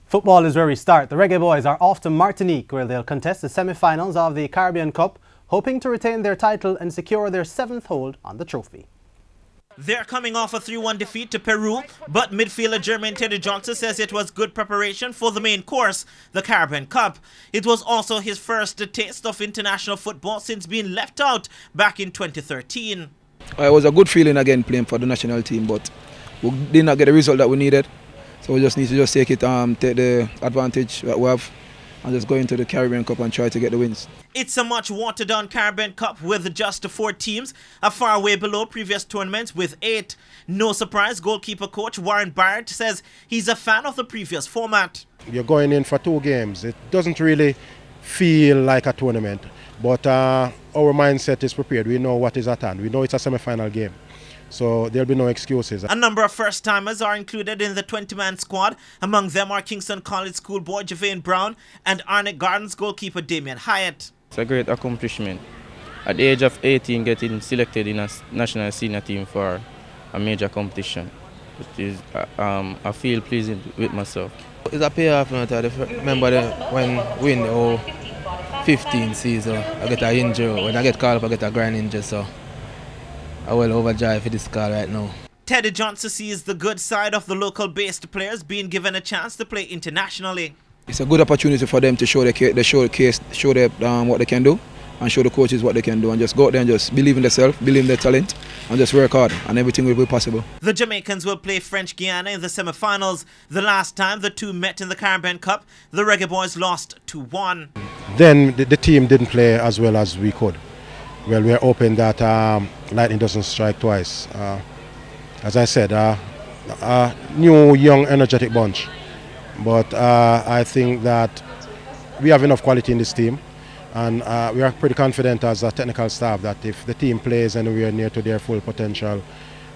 Football is where we start. The Reggae Boyz are off to Martinique, where they'll contest the semi-finals of the Caribbean Cup, hoping to retain their title and secure their 7th hold on the trophy. They're coming off a 3-1 defeat to Peru, but midfielder Jermaine Teddy Johnson says it was good preparation for the main course, the Caribbean Cup. It was also his first taste of international football since being left out back in 2013. It was a good feeling again playing for the national team, but we did not get the result that we needed. So we just need to take the advantage that we have and just go into the Caribbean Cup and try to get the wins. It's a much watered down Caribbean Cup with just 4 teams, a far way below previous tournaments with 8. No surprise, goalkeeper coach Warren Barrett says he's a fan of the previous format. You're going in for 2 games. It doesn't really feel like a tournament, but our mindset is prepared. We know what is at hand. We know it's a semi-final game. So there'll be no excuses. A number of first-timers are included in the 20-man squad. Among them are Kingston College schoolboy JAVAIN Brown and Arnett Gardens goalkeeper Damien HYATT. It's a great accomplishment. At the age of 18, getting selected in a national senior team for a major competition. It is, I feel pleasing with myself. It's a payoff. I remember when we win the 15 season, I get an injury. When I get called up, I get a groin injury. So I will overjoyed for this call right now. Teddy Johnson sees the good side of the local-based players being given a chance to play internationally. It's a good opportunity for them to show what they can do, and show the coaches what they can do, and just go out there and just believe in themselves, believe in their talent, and just work hard, and everything will be possible. The Jamaicans will play French Guiana in the semi-finals. The last time the two met in the Caribbean Cup, the Reggae Boyz lost 2-1. Then the team didn't play as well as we could. Well, we're hoping that lightning doesn't strike twice. As I said, a new, young, energetic bunch. But I think that we have enough quality in this team, and we are pretty confident as a technical staff that if the team plays anywhere near to their full potential,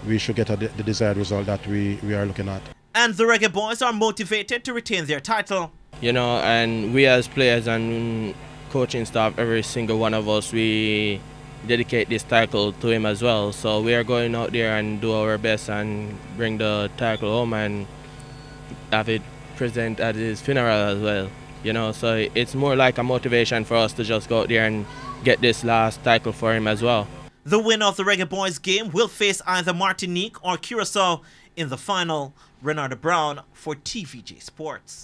we should get the desired result that we are looking at. And the Reggae Boyz are motivated to retain their title. You know, and we as players and coaching staff, every single one of us, we dedicate this title to him as well. So we are going out there and do our best and bring the title home and have it present at his funeral as well. You know, so it's more like a motivation for us to just go out there and get this last title for him as well. The winner of the Reggae Boyz game will face either Martinique or Curacao in the final. RENARDO Brown for TVJ Sports.